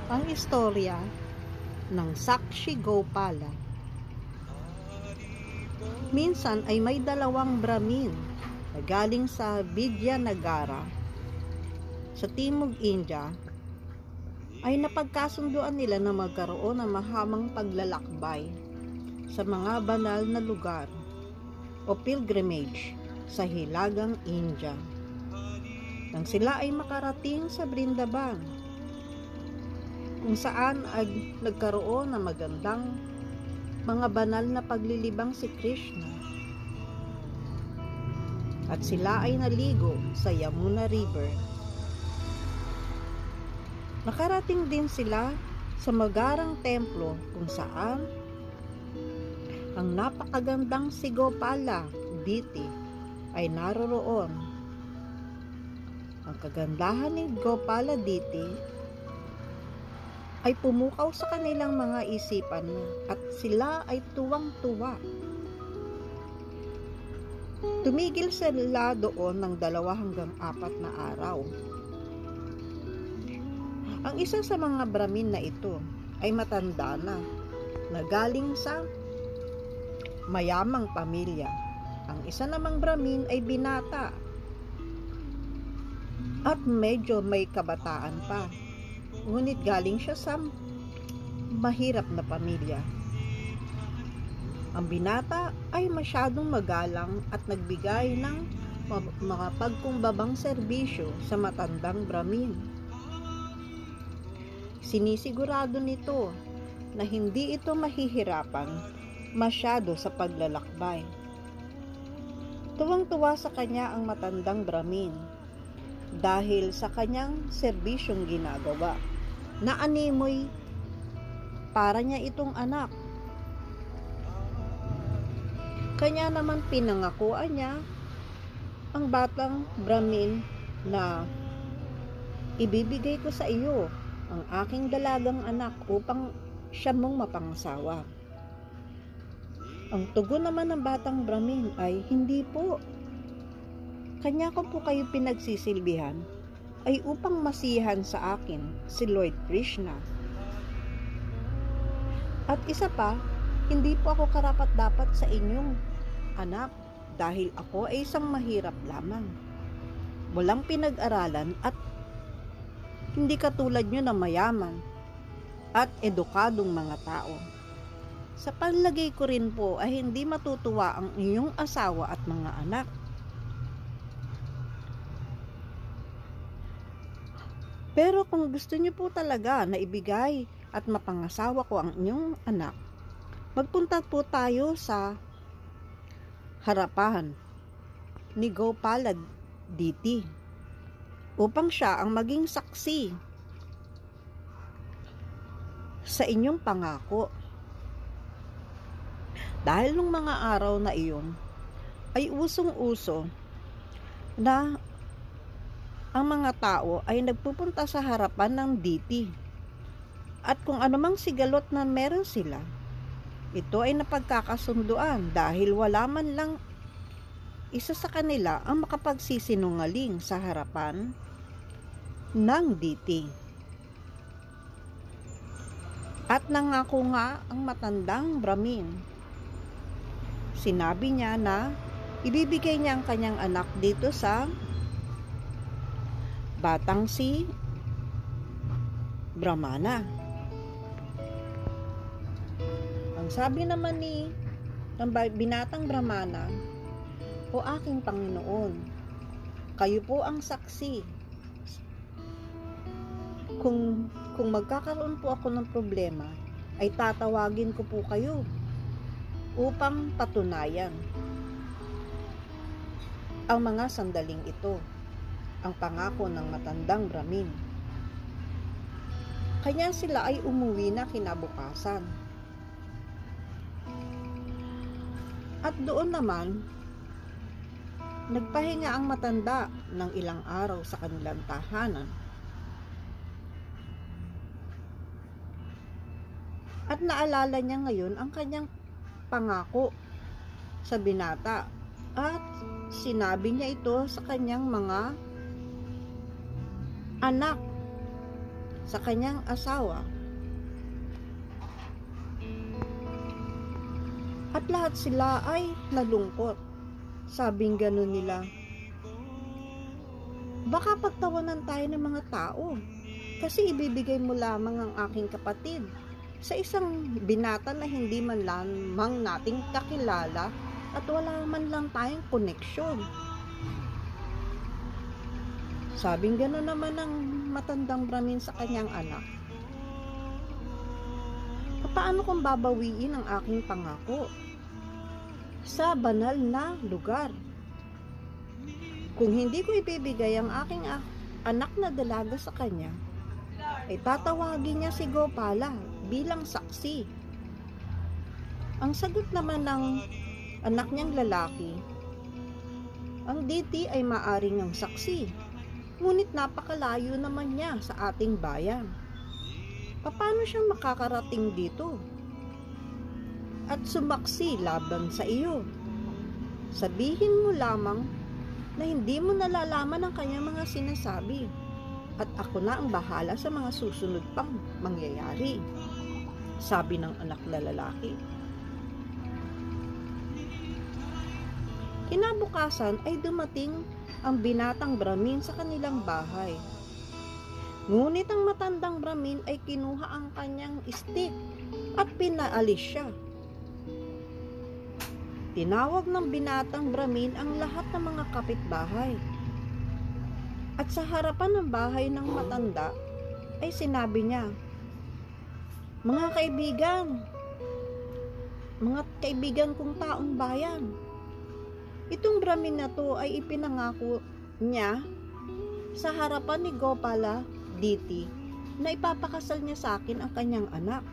Ang istorya ng Sakshi Gopala. Minsan ay may dalawang Brahmin na galing sa Vidyanagara sa Timog India ay napagkasunduan nila na magkaroon ng mahabang paglalakbay sa mga banal na lugar o pilgrimage sa Hilagang India. Nang sila ay makarating sa Brindaban, kung saan ay nagkaroon ng magandang mga banal na paglilibang si Krishna, at sila ay naligo sa Yamuna River. Nakarating din sila sa magarang templo kung saan ang napakagandang si Gopala Diti ay naroroon. Ang kagandahan ni Gopala Diti ay pumukaw sa kanilang mga isipan at sila ay tuwang-tuwa. Tumigil sila doon ng 2 hanggang 4 na araw. Ang isa sa mga Brahmin na ito ay matanda na galing sa mayamang pamilya. Ang isa namang Brahmin ay binata at medyo may kabataan pa. Ngunit galing siya sa mahirap na pamilya. Ang binata ay masyadong magalang at nagbigay ng mga pagkumbabang serbisyo sa matandang Brahmin. Sinisigurado nito na hindi ito mahihirapan masyado sa paglalakbay. Tuwang-tuwa sa kanya ang matandang Brahmin dahil sa kanyang serbisyong ginagawa. Naanimoy para niya itong anak. Kanya naman pinangakuan niya ang batang Brahmin na ibibigay ko sa iyo ang aking dalagang anak upang siya mong mapangasawa. Ang tugon naman ng batang Brahmin ay, hindi po. Kanya ko po kayo pinagsisilbihan ay upang masiyahan sa akin si Lord Krishna. At isa pa, hindi po ako karapat-dapat sa inyong anak dahil ako ay isang mahirap lamang. Walang pinag-aralan at hindi katulad nyo na mayaman at edukadong mga tao. Sa palagay ko rin po ay hindi matutuwa ang inyong asawa at mga anak. Pero kung gusto niyo po talaga na ibigay at mapangasawa ko ang inyong anak, magpunta po tayo sa harapan ni Gopala Diti upang siya ang maging saksi sa inyong pangako. Dahil nung mga araw na iyon ay usong-uso na ang mga tao ay nagpupunta sa harapan ng Diti. At kung anumang sigalot na meron sila, ito ay napagkakasunduan dahil wala man lang isa sa kanila ang makapagsisinungaling sa harapan ng Diti. At nangako nga ang matandang Brahmin. Sinabi niya na ibibigay niya ang kanyang anak dito sa batang si Brahmana. Ang sabi naman ng binatang Brahmana, o aking Panginoon, kayo po ang saksi. Kung magkakaroon po ako ng problema, ay tatawagin ko po kayo upang patunayan ang mga sandaling ito, ang pangako ng matandang Brahmin. Kanya sila ay umuwi na kinabukasan. At doon naman, nagpahinga ang matanda ng ilang araw sa kanilang tahanan. At naalala niya ngayon ang kanyang pangako sa binata at sinabi niya ito sa kanyang mga anak. sa kanyang asawa. At lahat sila ay nalungkot. Sabing ganun nila, baka pagtawanan tayo ng mga tao kasi ibibigay mo lamang ang aking kapatid sa isang binata na hindi man lamang nating kakilala at wala man lang tayong koneksyon. Sabing gano'n naman ng matandang Brahmin sa kanyang anak, paano kung babawiin ang aking pangako sa banal na lugar? Kung hindi ko ibibigay ang aking anak na dalaga sa kanya, ay tatawagin niya si Gopala bilang saksi. Ang sagot naman ng anak niyang lalaki, ang Diti ay maaring ang saksi, ngunit napakalayo naman niya sa ating bayan. Paano siya makakarating dito at sumaksi laban sa iyo? Sabihin mo lamang na hindi mo nalalaman ang kanyang mga sinasabi at ako na ang bahala sa mga susunod pang mangyayari, sabi ng anak na lalaki. Kinabukasan ay dumating ang binatang Brahmin sa kanilang bahay. Ngunit ang matandang Brahmin ay kinuha ang kanyang stick at pinaalis siya. Tinawag ng binatang Brahmin ang lahat ng mga kapitbahay. At sa harapan ng bahay ng matanda ay sinabi niya, mga kaibigan kong taong bayan, itong Brahmin na to ay ipinangako niya sa harapan ni Gopala Diti na ipapakasal niya sa akin ang kanyang anak.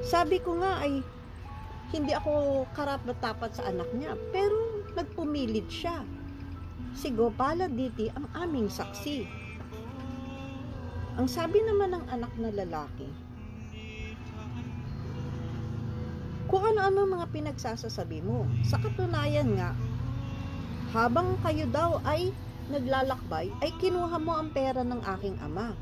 Sabi ko nga ay hindi ako karapat-dapat sa anak niya, pero nagpumilit siya. Si Gopala Diti ang aming saksi. Ang sabi naman ng anak na lalaki, kung ano-ano mga pinagsasasabi mo, sa katunayan nga, habang kayo daw ay naglalakbay, ay kinuha mo ang pera ng aking ama.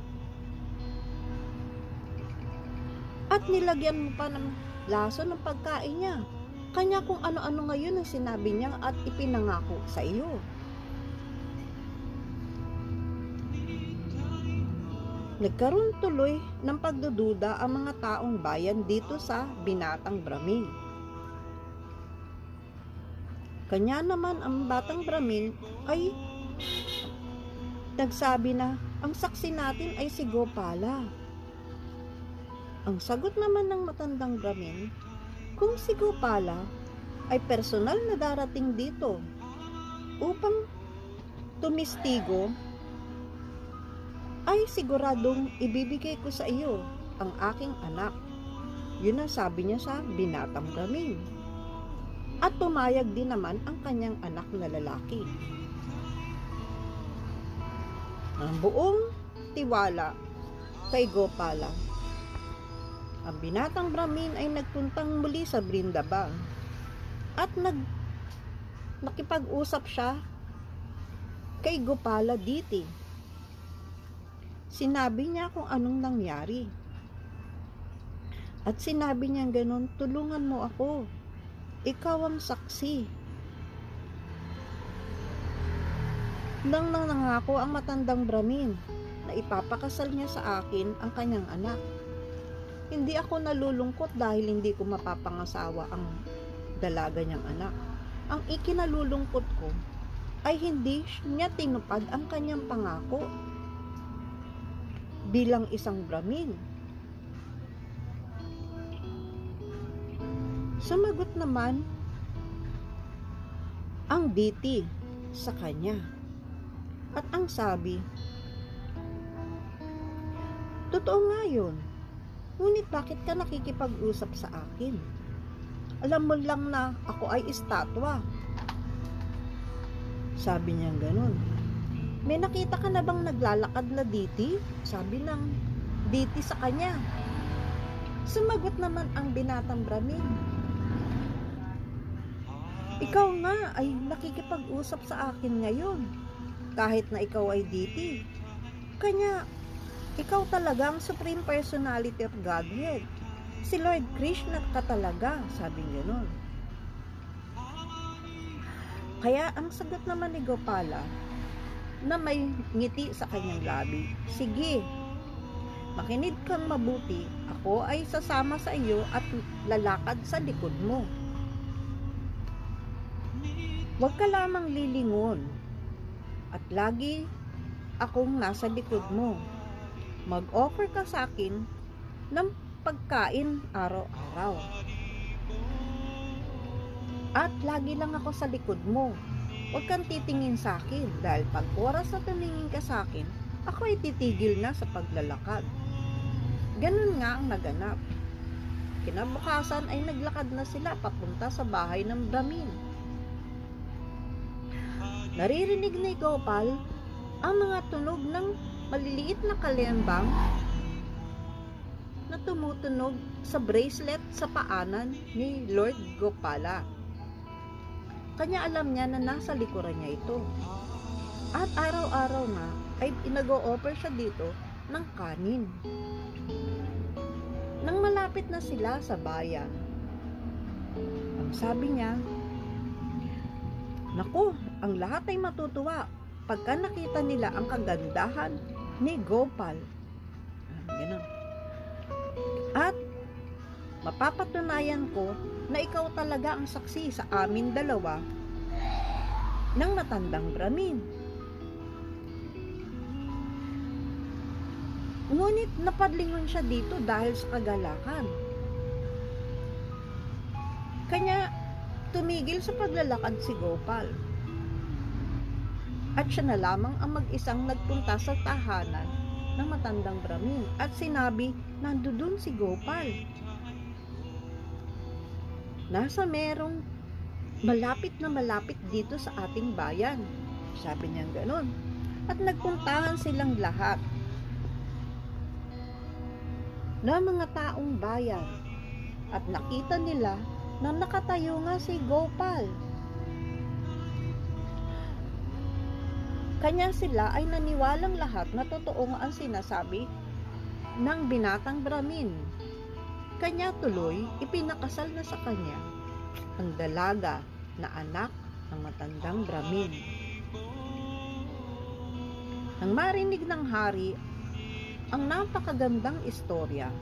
At nilagyan mo pa ng laso ng pagkain niya. Kanya kung ano-ano ngayon ang sinabi niya at ipinangako sa iyo. Nagkaroon tuloy ng pagdududa ang mga taong bayan dito sa binatang Brahmin. Kanya naman ang batang Brahmin ay nagsabi na ang saksi natin ay si Gopala. Ang sagot naman ng matandang Brahmin, kung si Gopala ay personal na darating dito upang tumistigo, ay siguradong ibibigay ko sa iyo ang aking anak. Yun ang sabi niya sa binatang Brahmin. At pumayag din naman ang kanyang anak na lalaki. Ang buong tiwala kay Gopala, ang binatang Brahmin ay nagpuntang muli sa Vrindavan at nakipag-usap siya kay Gopala Diti. Sinabi niya kung anong nangyari. At sinabi niya ganun, tulungan mo ako. Ikaw ang saksi. Nang nangako ang matandang Brahmin na ipapakasal niya sa akin ang kanyang anak. Hindi ako nalulungkot dahil hindi ko mapapangasawa ang dalaga niyang anak. Ang ikinalulungkot ko ay hindi niya tinupad ang kanyang pangako bilang isang Brahmin. Sumagot naman ang Diti sa kanya. At ang sabi, totoo nga yun. Ngunit bakit ka nakikipag-usap sa akin? Alam mo lang na ako ay estatwa. Sabi niya ganun. May nakita ka na bang naglalakad na Diti? Sabi ng Diti sa kanya. Sumagot naman ang binatang Brahmin. Ikaw nga ay nakikipag-usap sa akin ngayon. Kahit na ikaw ay Diti. Kanya, ikaw talaga ang Supreme Personality of Godhead. Si Lord Krishna ka talaga, sabi gano'n. Kaya ang sagot naman ni Gopala, na may ngiti sa kanyang labi, sige, makinig kang mabuti, ako ay sasama sa iyo at lalakad sa likod mo. Huwag ka lamang lilingon at lagi akong nasa likod mo. Mag-offer ka sa akin ng pagkain araw-araw. At lagi lang ako sa likod mo. Huwag kang titingin sa akin dahil pag oras na tumingin ka sa akin, ako ay titigil na sa paglalakad. Ganun nga ang naganap. Kinabukasan ay naglakad na sila papunta sa bahay ng Brahmin. Naririnig ni Gopal ang mga tunog ng maliliit na kalembang na tumutunog sa bracelet sa paanan ni Lord Gopala. Kanya alam niya na nasa likuran niya ito. At araw-araw na ay nag-o-offer siya dito ng kanin. Nang malapit na sila sa bayan, ang sabi niya, naku, ang lahat ay matutuwa pagka nakita nila ang kagandahan ni Gopal. Ganun. At mapapatunayan ko na ikaw talaga ang saksi sa amin dalawa ng matandang Brahmin. Ngunit napadlingon siya dito dahil sa kagalakan. Kanya tumigil sa paglalakad si Gopal. At siya na lamang ang mag-isang nagpunta sa tahanan ng matandang Brahmin at sinabi, nandoon si Gopal. Nasa merong malapit na malapit dito sa ating bayan. Sabi niya gano'n. At nagpuntahan silang lahat na mga taong bayan at nakita nila na nakatayo nga si Gopal. Kanya sila ay naniwalang lahat na totoo nga ang sinasabi ng binatang Brahmin. Kanya tuloy ipinakasal na sa kanya ang dalaga na anak ng matandang Brahmin. Nang marinig ng hari ang napakagandang istorya,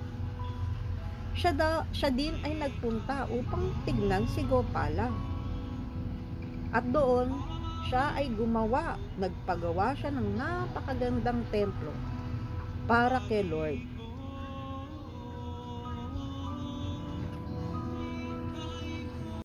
siya din ay nagpunta upang tignan si Gopala. At doon, siya ay nagpagawa siya ng napakagandang templo para kay Lord.